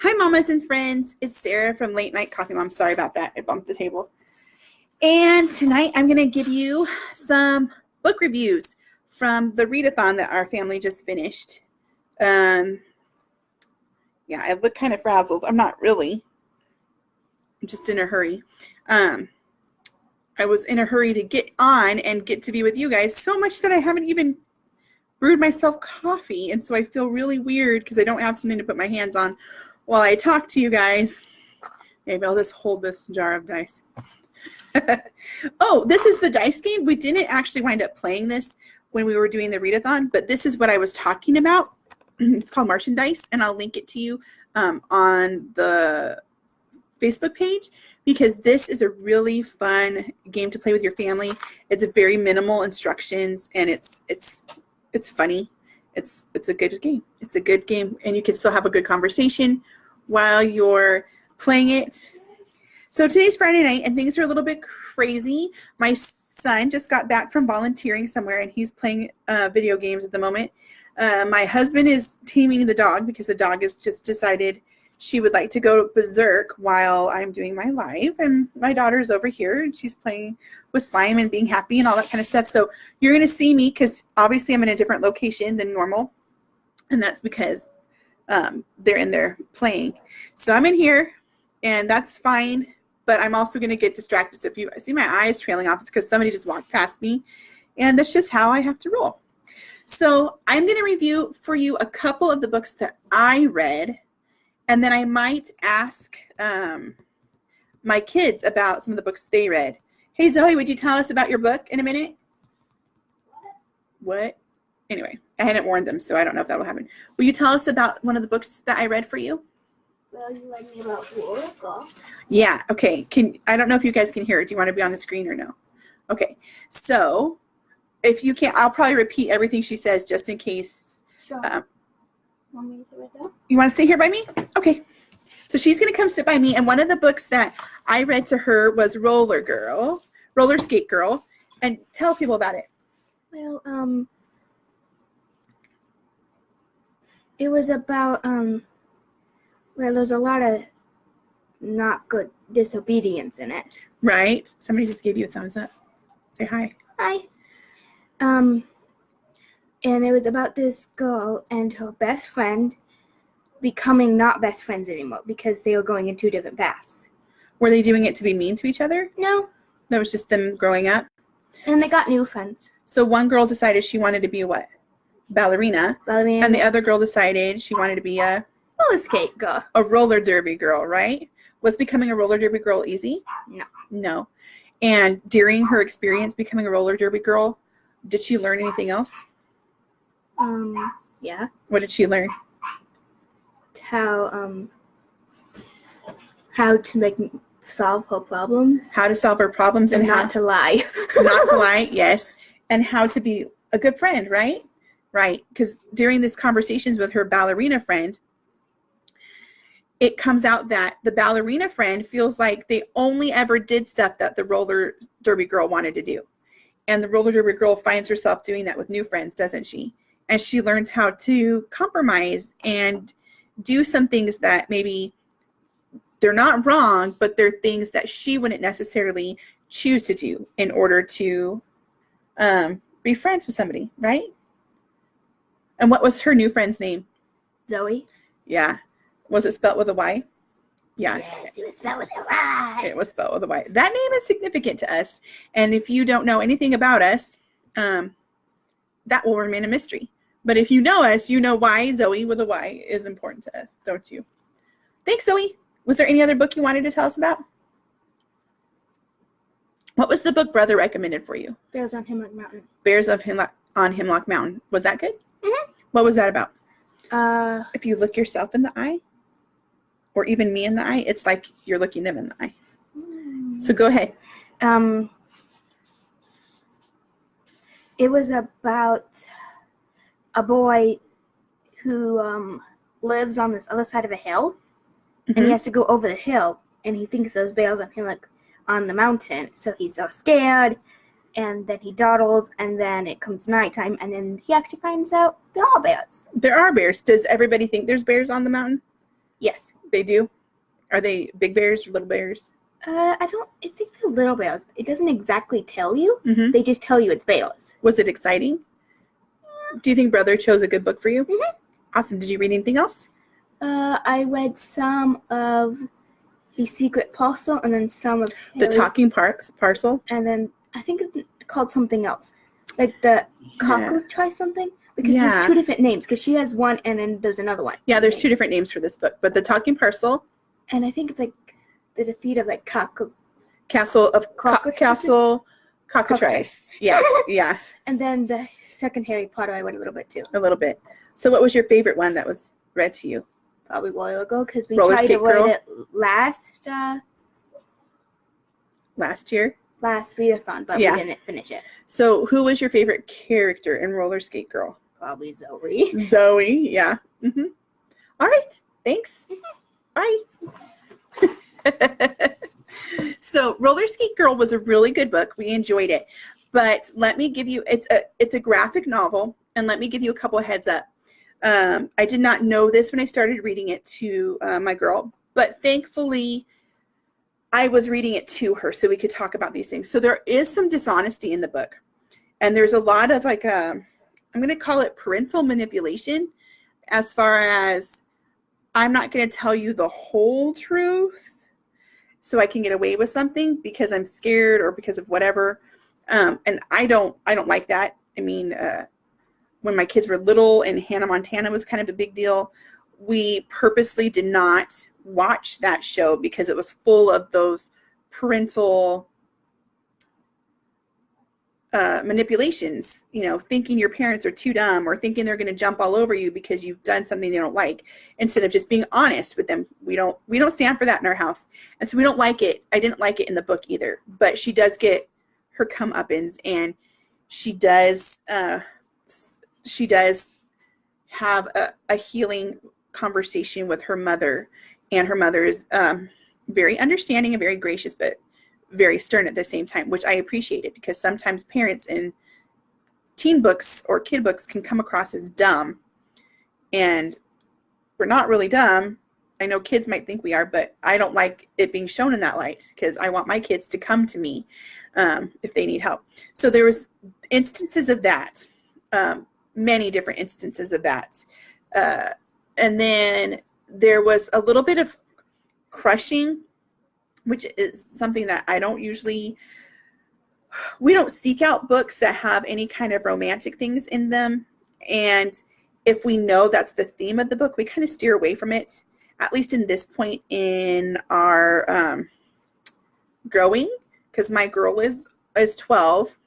Hi, mamas and friends. It's Sarah from Late Night Coffee Mom. Sorry about that. I bumped the table. And tonight I'm going to give you some book reviews from the readathon that our family just finished. Yeah, I look kind of frazzled. I'm not really. I'm just in a hurry. I was in a hurry to get on and get to be with you guys so much that I haven't even brewed myself coffee. And so I feel really weird because I don't have something to put my hands on while I talk to you guys. Maybe I'll just hold this jar of dice. Oh, this is the dice game. We didn't actually wind up playing this when we were doing the readathon, but this is what I was talking about. It's called Martian Dice, and I'll link it to you on the Facebook page because this is a really fun game to play with your family. It's a very minimal instructions, and it's funny. It's a good game. It's a good game, and you can still have a good conversation while you're playing it. So today's Friday night, and things are a little bit crazy. My son just got back from volunteering somewhere, and he's playing video games at the moment. My husband is taming the dog because the dog has just decided she would like to go berserk while I'm doing my live. And my daughter's over here, and she's playing with slime and being happy and all that kind of stuff. So you're going to see me because obviously I'm in a different location than normal, and that's because they're in there playing. So I'm in here, and that's fine. But I'm also going to get distracted. So if you see my eyes trailing off, it's because somebody just walked past me. And that's just how I have to roll. So I'm going to review for you a couple of the books that I read. And then I might ask my kids about some of the books they read. Hey, Zoe, would you tell us about your book in a minute? What? Anyway, I hadn't warned them, so I don't know if that will happen. Will you tell us about one of the books that I read for you? Well, you read me about Oracle. Yeah, okay. I don't know if you guys can hear it. Do you want to be on the screen or no? Okay. So if you can't, I'll probably repeat everything she says just in case. Sure. Want me to read that? You want to stay here by me? Okay. So she's going to come sit by me. And one of the books that I read to her was Roller Skate Girl. And tell people about it. Well, it was about, well, there's a lot of not good disobedience in it. Right. Somebody just gave you a thumbs up. Say hi. Hi. And it was about this girl and her best friend becoming not best friends anymore because they were going in two different paths. Were they doing it to be mean to each other? No. That was just them growing up? And they got new friends. So one girl decided she wanted to be a what? Ballerina. And the other girl decided she wanted to be a roller skate girl. A roller derby girl, right? Was becoming a roller derby girl easy? No. And during her experience becoming a roller derby girl, did she learn anything else? Yeah. What did she learn? How to like solve her problems. How to solve her problems and not to lie. Not to lie, yes. And how to be a good friend, right? Right. Because during these conversations with her ballerina friend, it comes out that the ballerina friend feels like they only ever did stuff that the roller derby girl wanted to do. And the roller derby girl finds herself doing that with new friends, doesn't she? And she learns how to compromise and do some things that maybe they're not wrong, but they're things that she wouldn't necessarily choose to do in order to be friends with somebody, right? And what was her new friend's name? Zoe. Yeah. Was it spelled with a Y? Yeah. Yes, it was spelled with a Y. It was spelled with a Y. That name is significant to us. And if you don't know anything about us, that will remain a mystery. But if you know us, you know why Zoe with a Y is important to us, don't you? Thanks, Zoe. Was there any other book you wanted to tell us about? What was the book Brother recommended for you? Bears on Hemlock Mountain. Bears on Hemlock Mountain. Was that good? Mm-hmm. What was that about? If you look yourself in the eye, or even me in the eye, it's like you're looking them in the eye. So go ahead. It was about a boy who lives on this other side of a hill, and he has to go over the hill, and he thinks there's bears on him like on the mountain, so he's so scared, and then he dawdles, and then it comes nighttime, and then he actually finds out there are bears. There are bears. Does everybody think there's bears on the mountain? Yes. They do? Are they big bears or little bears? I think they're little bears. It doesn't exactly tell you. Mm-hmm. They just tell you it's bears. Was it exciting? Do you think Brother chose a good book for you? Mm-hmm. Awesome. Did you read anything else? I read some of The Secret Parcel and then some of The Talking Parcel? And then I think it's called something else. Like the Cockroach Try something. Because there's two different names. Because she has one and then there's another one. Yeah, there's two different names for this book. But The Talking Parcel. And I think it's like The Defeat of like Castle Cockatrice. Yeah, yeah. And then the second Harry Potter I read a little bit too. A little bit. So what was your favorite one that was read to you? Probably a while ago because we Roller tried to Skate Girl? read it last year? Last readathon, but we didn't finish it. So who was your favorite character in Roller Skate Girl? Probably Zoe. Zoe, yeah. Mm-hmm. All right. Thanks. Bye. So Roller Skate Girl was a really good book. We enjoyed it. But let me give you, it's a graphic novel, and let me give you a couple of heads up. I did not know this when I started reading it to my girl, but thankfully I was reading it to her so we could talk about these things. So there is some dishonesty in the book, and there's a lot of like, I'm going to call it parental manipulation, as far as I'm not going to tell you the whole truth so I can get away with something because I'm scared or because of whatever. And I don't like that. I mean, when my kids were little and Hannah Montana was kind of a big deal, we purposely did not watch that show because it was full of those parental manipulations, thinking your parents are too dumb or thinking they're going to jump all over you because you've done something they don't like, instead of just being honest with them. We don't stand for that in our house. And so we don't like it. I didn't like it in the book either, but she does get her comeuppance, and she does have a healing conversation with her mother, and her mother is very understanding and very gracious, but very stern at the same time, which I appreciated, because sometimes parents in teen books or kid books can come across as dumb, and we're not really dumb. I know kids might think we are, but I don't like it being shown in that light, because I want my kids to come to me if they need help. So there was instances of that, many different instances of that. And then there was a little bit of crushing, which is something that I don't usually, we don't seek out books that have any kind of romantic things in them. And if we know that's the theme of the book, we kind of steer away from it, at least in this point in our growing, because my girl is 12,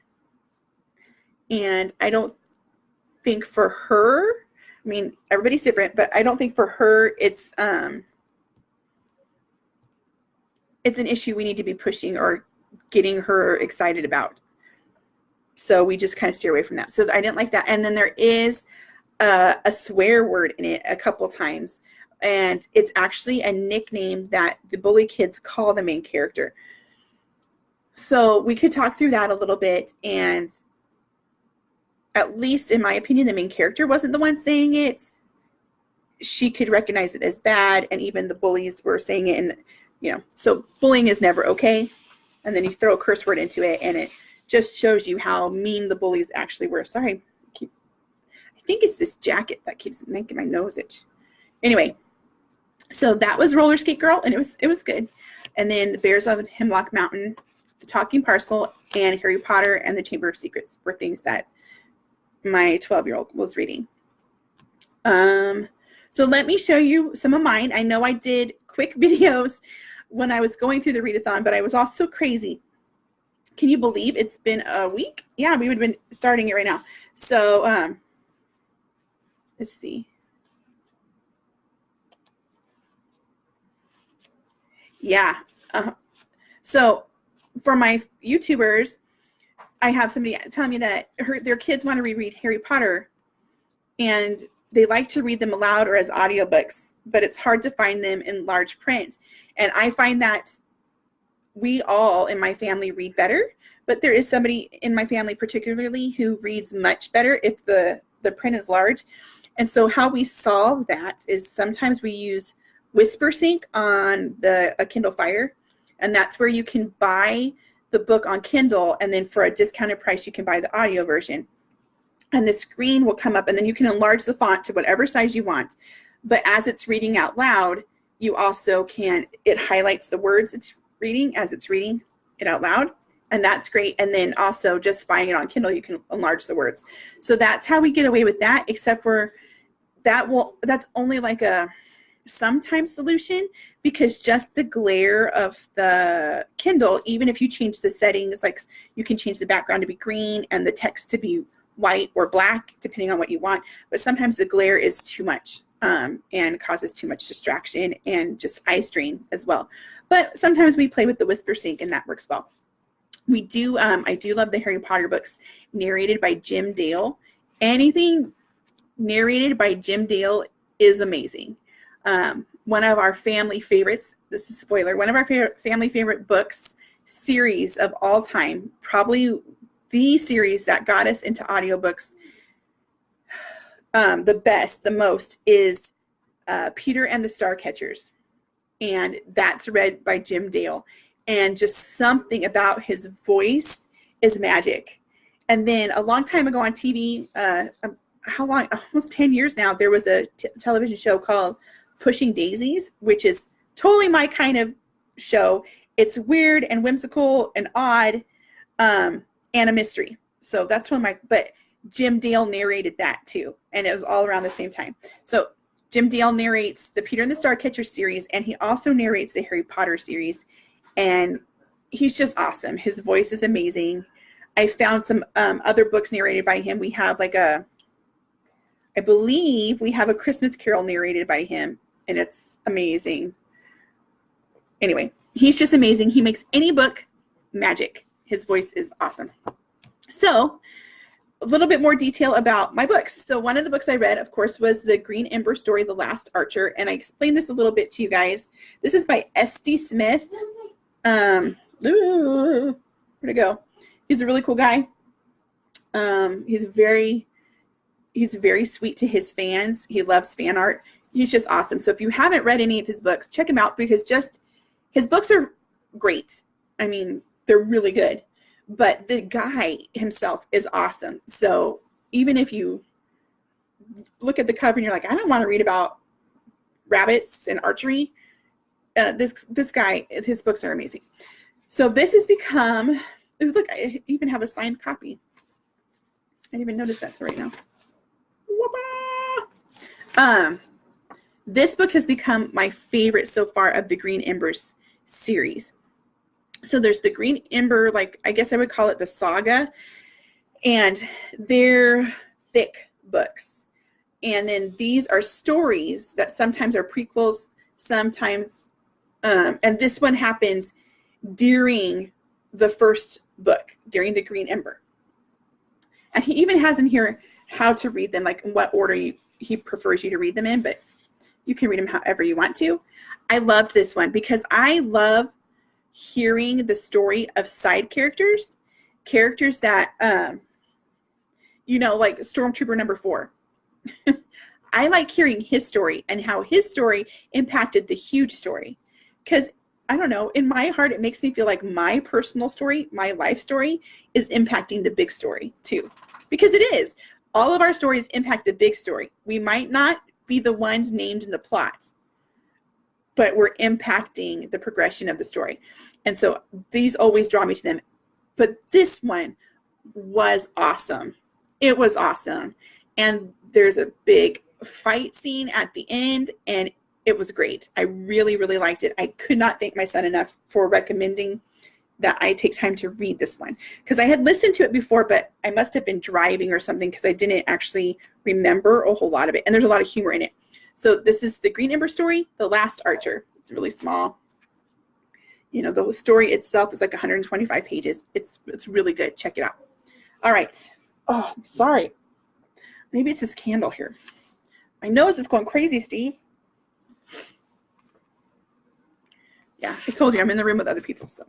and I don't think for her, I mean, everybody's different, but I don't think for her it's an issue we need to be pushing or getting her excited about. So we just kind of steer away from that. So I didn't like that. And then there is a swear word in it a couple times, and it's actually a nickname that the bully kids call the main character. So we could talk through that a little bit, and at least in my opinion, the main character wasn't the one saying it. She could recognize it as bad, and even the bullies were saying it. And so bullying is never okay. And then you throw a curse word into it, and it just shows you how mean the bullies actually were. Sorry, I think it's this jacket that keeps making my nose itch. Anyway, so that was Roller Skate Girl, and it was good. And then The Bears of Hemlock Mountain, The Talking Parcel, and Harry Potter and the Chamber of Secrets were things that my 12-year-old was reading. So let me show you some of mine. I know I did quick videos when I was going through the readathon, but I was also crazy. Can you believe it's been a week? Yeah, we would have been starting it right now. So let's see. Yeah. So for my YouTubers, I have somebody telling me that their kids want to reread Harry Potter, and they like to read them aloud or as audiobooks, but it's hard to find them in large print. And I find that we all in my family read better, but there is somebody in my family particularly who reads much better if the print is large. And so how we solve that is sometimes we use Whisper Sync on a Kindle Fire, and that's where you can buy the book on Kindle, and then for a discounted price, you can buy the audio version. And the screen will come up, and then you can enlarge the font to whatever size you want. But as it's reading out loud, you also can, it highlights the words it's reading as it's reading it out loud. And that's great. And then also just buying it on Kindle, you can enlarge the words. So that's how we get away with that, except for that's only like a sometime solution, because just the glare of the Kindle, even if you change the settings, like you can change the background to be green and the text to be white or black, depending on what you want. But sometimes the glare is too much and causes too much distraction and just eye strain as well. But sometimes we play with the Whisper Sync, and that works well. I do love the Harry Potter books narrated by Jim Dale. Anything narrated by Jim Dale is amazing. One of our family favorites, this is a spoiler, one of our family favorite books series of all time, probably the series that got us into audiobooks the most is Peter and the Starcatchers. And that's read by Jim Dale. And just something about his voice is magic. And then a long time ago on TV, how long? Almost 10 years now, there was a television show called Pushing Daisies, which is totally my kind of show. It's weird and whimsical and odd, and a mystery. So that's but Jim Dale narrated that too. And it was all around the same time. So Jim Dale narrates the Peter and the Starcatcher series, and he also narrates the Harry Potter series. And he's just awesome. His voice is amazing. I found some other books narrated by him. We have I believe we have A Christmas Carol narrated by him, and it's amazing. Anyway, he's just amazing. He makes any book magic. His voice is awesome. So a little bit more detail about my books. So one of the books I read, of course, was the Green Ember story, The Last Archer. And I explained this a little bit to you guys. This is by S.D. Smith. Where'd it go? He's a really cool guy. He's very sweet to his fans. He loves fan art. He's just awesome. So if you haven't read any of his books, check him out, because just his books are great. I mean, they're really good. But the guy himself is awesome. So even if you look at the cover and you're like, I don't want to read about rabbits and archery, this guy, his books are amazing. So this has become, look, I even have a signed copy. I didn't even notice that till right now. This book has become my favorite so far of the Green Embers series. So there's the Green Ember, I guess I would call it the saga, and they're thick books. And then these are stories that sometimes are prequels, sometimes, and this one happens during the first book, during the Green Ember. And he even has in here how to read them, in what order he prefers you to read them in, but you can read them however you want to. I loved this one because I love hearing the story of side characters that, like Stormtrooper number 4. I like hearing his story and how his story impacted the huge story. Because, I don't know, in my heart, it makes me feel like my personal story, my life story, is impacting the big story too. Because it is. All of our stories impact the big story. We might not be the ones named in the plot, but we're impacting the progression of the story. And so these always draw me to them. But this one was awesome. It was awesome. And there's a big fight scene at the end, and it was great. I really, really liked it. I could not thank my son enough for recommending that I take time to read this one. Because I had listened to it before, but I must have been driving or something because I didn't actually remember a whole lot of it. And there's a lot of humor in it. So this is the Green Ember story, The Last Archer. It's really small. The story itself is 125 pages. It's really good. Check it out. All right. Oh, I'm sorry. Maybe it's this candle here. My nose is going crazy, Steve. Yeah, I told you I'm in the room with other people. So,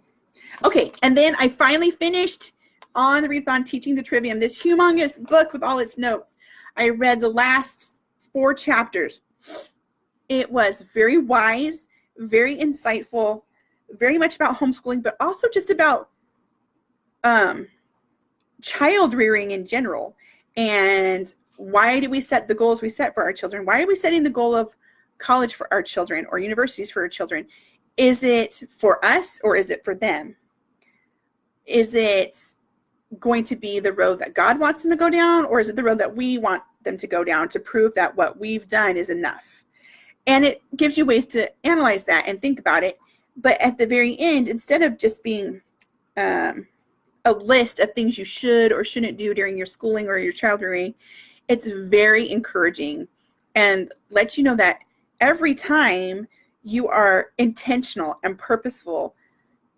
okay. And then I finally finished on the Readathon Teaching the Trivium, this humongous book with all its notes. I read the last 4 chapters. It was very wise, very insightful, very much about homeschooling, but also just about child rearing in general. And why do we set the goals we set for our children? Why are we setting the goal of college for our children or universities for our children? Is it for us or is it for them? Is it going to be the road that God wants them to go down, or is it the road that we want them to go down to prove that what we've done is enough? And it gives you ways to analyze that and think about it. But at the very end, instead of just being a list of things you should or shouldn't do during your schooling or your child rearing, it's very encouraging and lets you know that every time you are intentional and purposeful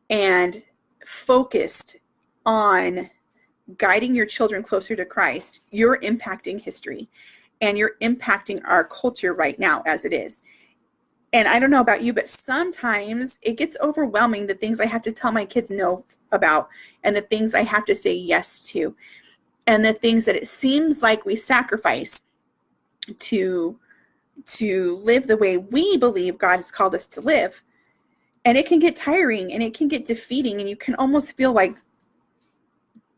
and focused on guiding your children closer to Christ, you're impacting history and you're impacting our culture right now as it is. And I don't know about you, but sometimes it gets overwhelming, the things I have to tell my kids no about and the things I have to say yes to and the things that it seems like we sacrifice to live the way we believe God has called us to live. And it can get tiring and it can get defeating, and you can almost feel like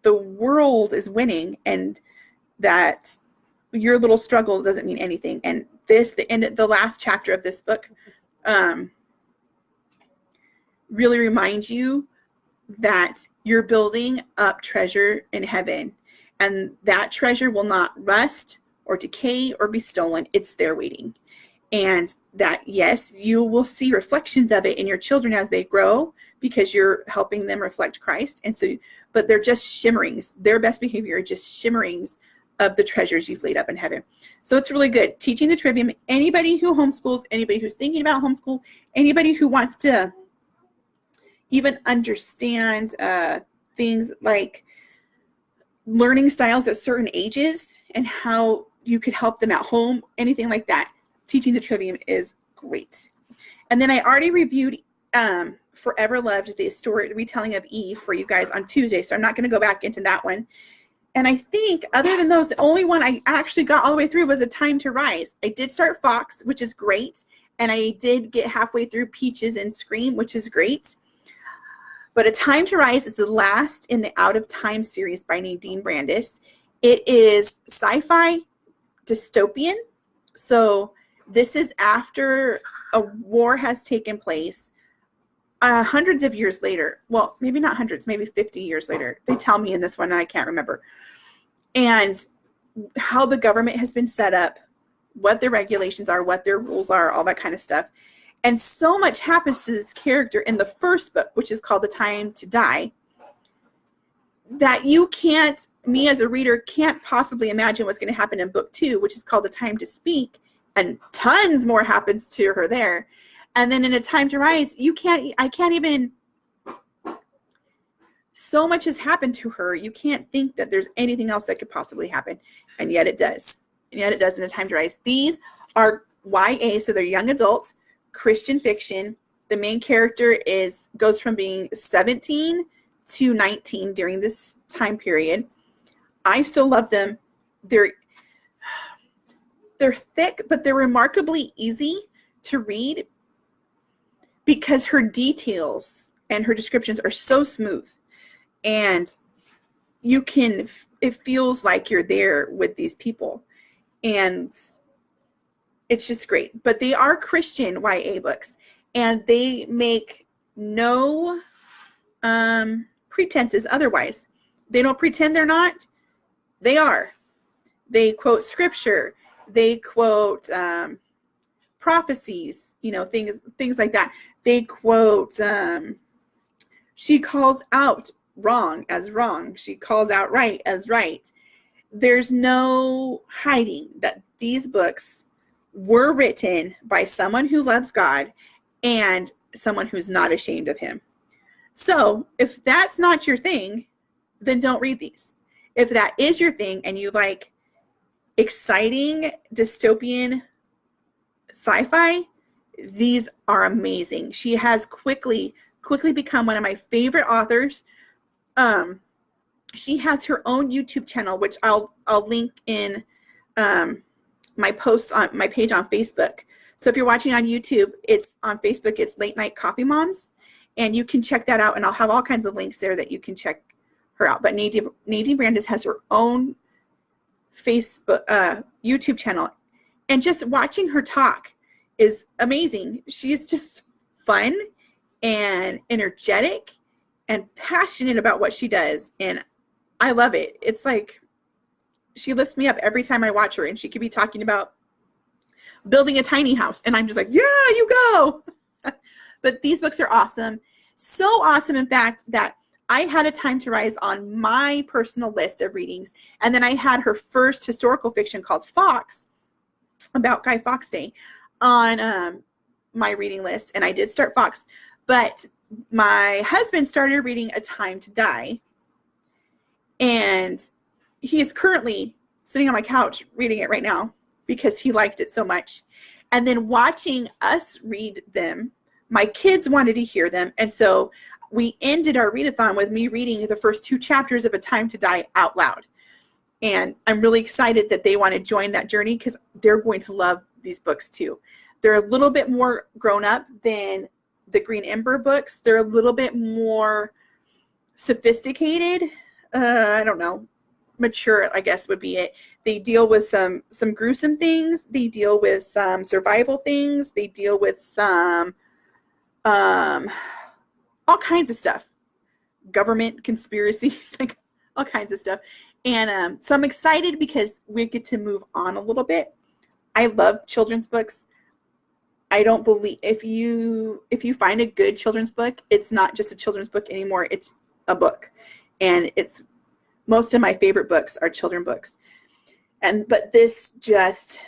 the world is winning and that your little struggle doesn't mean anything. And the last chapter of this book really reminds you that you're building up treasure in heaven, and that treasure will not rust or decay or be stolen. It's there waiting. And that, yes, you will see reflections of it in your children as they grow because you're helping them reflect Christ. And so, but they're just shimmerings. Their best behavior are just shimmerings of the treasures you've laid up in heaven. So it's really good. Teaching the Trivium, anybody who homeschools, anybody who's thinking about homeschool, anybody who wants to even understand things like learning styles at certain ages and how you could help them at home, anything like that. Teaching the Trivium is great. And then I already reviewed Forever Loved, the story, the retelling of Eve for you guys on Tuesday, so I'm not going to go back into that one. And I think other than those, the only one I actually got all the way through was A Time to Rise. I did start Fox, which is great. And I did get halfway through Peaches and Scream, which is great. But A Time to Rise is the last in the Out of Time series by Nadine Brandis. It is sci-fi dystopian. So this is after a war has taken place hundreds of years later. Well, maybe not hundreds, maybe 50 years later. They tell me in this one, and I can't remember. And how the government has been set up, what their regulations are, what their rules are, all that kind of stuff. And so much happens to this character in the first book, which is called The Time to Die, that you can't, me as a reader, can't possibly imagine what's going to happen in book 2, which is called The Time to Speak. And tons more happens to her there. And then in A Time to Rise, I can't even, so much has happened to her. You can't think that there's anything else that could possibly happen. And yet it does. And yet it does in A Time to Rise. These are YA, so they're young adult, Christian fiction. The main character goes from being 17 to 19 during this time period. I still love them. They're thick, but they're remarkably easy to read because her details and her descriptions are so smooth. And it feels like you're there with these people. And it's just great. But they are Christian YA books, and they make no pretenses otherwise. They don't pretend they're not. They are. They quote scripture. They quote prophecies, things like that. They quote, she calls out wrong as wrong. She calls out right as right. There's no hiding that these books were written by someone who loves God and someone who's not ashamed of him. So if that's not your thing, then don't read these. If that is your thing and you like exciting dystopian sci-fi, these are amazing. She has quickly become one of my favorite authors. She has her own YouTube channel, which I'll link in my posts on my page on Facebook. So if you're watching on YouTube, it's on Facebook, it's Late Night Coffee Moms, and you can check that out, and I'll have all kinds of links there that you can check her out. But Nadine Brandes has her own Facebook, YouTube channel, and just watching her talk is amazing. She's just fun and energetic and passionate about what she does, and I love it. It's like she lifts me up every time I watch her, and she could be talking about building a tiny house, and I'm just like, yeah, you go. But these books are awesome. So awesome, in fact, that I had A Time to Rise on my personal list of readings, and then I had her first historical fiction called Fox, about Guy Fawkes Day, on my reading list, and I did start Fox, but my husband started reading A Time to Die, and he is currently sitting on my couch reading it right now because he liked it so much. And then watching us read them, my kids wanted to hear them, and so we ended our readathon with me reading the first 2 chapters of A Time to Die out loud. And I'm really excited that they want to join that journey because they're going to love these books too. They're a little bit more grown up than the Green Ember books. They're a little bit more sophisticated. I don't know. Mature, I guess, would be it. They deal with some gruesome things. They deal with some survival things. They deal with some all kinds of stuff. Government conspiracies, like all kinds of stuff. And so I'm excited because we get to move on a little bit. I love children's books. I don't believe if you find a good children's book, it's not just a children's book anymore. It's a book. And it's most of my favorite books are children books. But this just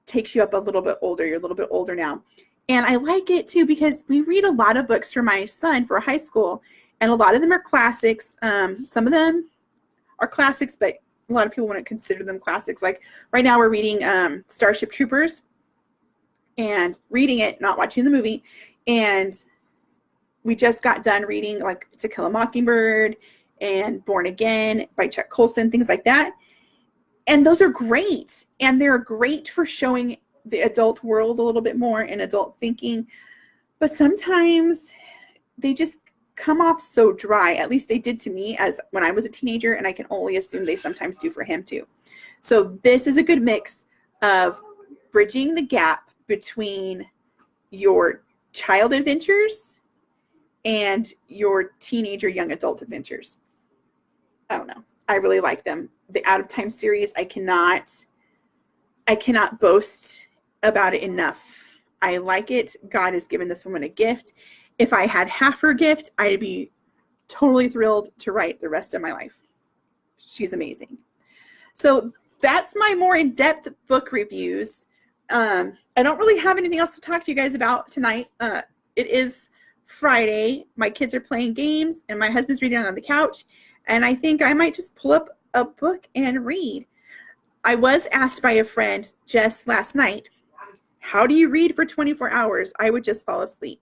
takes you up a little bit older. You're a little bit older now. And I like it too because we read a lot of books for my son for high school, and a lot of them are classics. Some of them are classics, but a lot of people wouldn't consider them classics. Like right now we're reading Starship Troopers and reading it, not watching the movie. And we just got done reading like To Kill a Mockingbird and Born Again by Chuck Colson, things like that. And those are great. And they're great for showing the adult world a little bit more and adult thinking. But sometimes they just come off so dry. At least they did to me as when I was a teenager, and I can only assume they sometimes do for him too. So this is a good mix of bridging the gap between your child adventures and your teenager young adult adventures. I don't know. I really like them. The Out of Time series, I cannot boast about it enough. I like it. God has given this woman a gift. If I had half her gift, I'd be totally thrilled to write the rest of my life. She's amazing. So that's my more in-depth book reviews. I don't really have anything else to talk to you guys about tonight. It is Friday. My kids are playing games, and my husband's reading on the couch. And I think I might just pull up a book and read. I was asked by a friend just last night, how do you read for 24 hours? I would just fall asleep.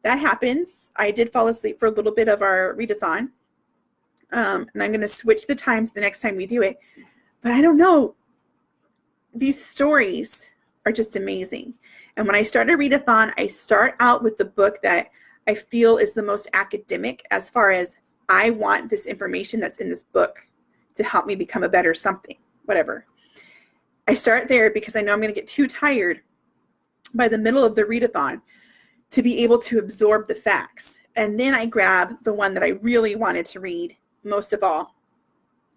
That happens. I did fall asleep for a little bit of our readathon. And I'm going to switch the times the next time we do it. But I don't know. These stories are just amazing. And when I start a readathon, I start out with the book that I feel is the most academic as far as I want this information that's in this book to help me become a better something, whatever. I start there because I know I'm going to get too tired by the middle of the readathon to be able to absorb the facts. And then I grab the one that I really wanted to read most of all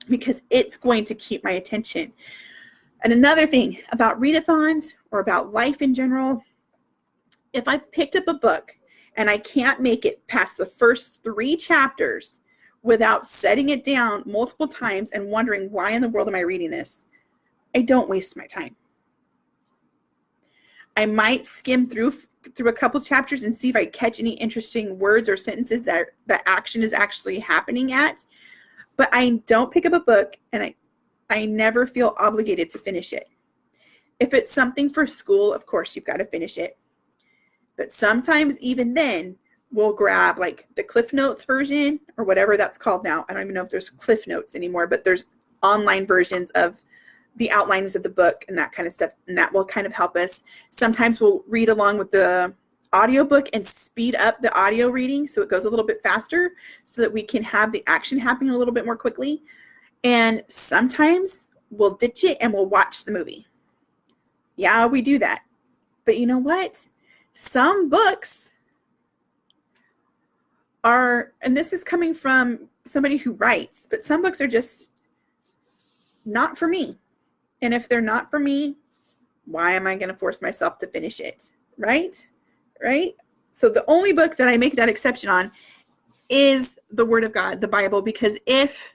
because it's going to keep my attention. And another thing about readathons or about life in general, if I've picked up a book and I can't make it past the first 3 chapters without setting it down multiple times and wondering, why in the world am I reading this? I don't waste my time. I might skim through a couple chapters and see if I catch any interesting words or sentences that the action is actually happening at. But I don't pick up a book, and I never feel obligated to finish it. If it's something for school, of course, you've got to finish it. But sometimes even then, we'll grab like the Cliff Notes version or whatever that's called now. I don't even know if there's Cliff Notes anymore, but there's online versions of the outlines of the book and that kind of stuff, and that will kind of help us. Sometimes we'll read along with the audiobook and speed up the audio reading so it goes a little bit faster so that we can have the action happening a little bit more quickly. And sometimes we'll ditch it and we'll watch the movie. Yeah, we do that. But you know what? Some books are, and this is coming from somebody who writes, but some books are just not for me. And if they're not for me, why am I going to force myself to finish it? Right? Right? So the only book that I make that exception on is the Word of God, the Bible, because if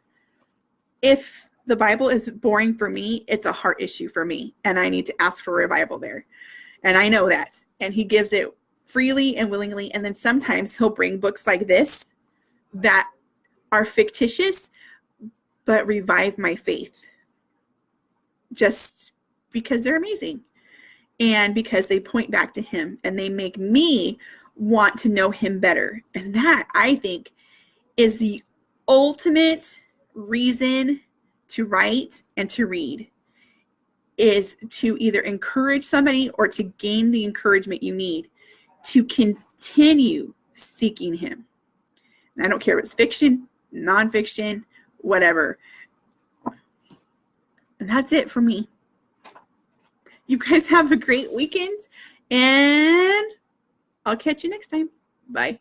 the Bible is boring for me, it's a heart issue for me, and I need to ask for revival there. And I know that. And he gives it freely and willingly. And then sometimes he'll bring books like this that are fictitious, but revive my faith. Just because they're amazing. And because they point back to him and they make me want to know him better. And that, I think, is the ultimate reason to write and to read, is to either encourage somebody or to gain the encouragement you need to continue seeking him. And I don't care if it's fiction, nonfiction, whatever. And that's it for me. You guys have a great weekend, and I'll catch you next time. Bye.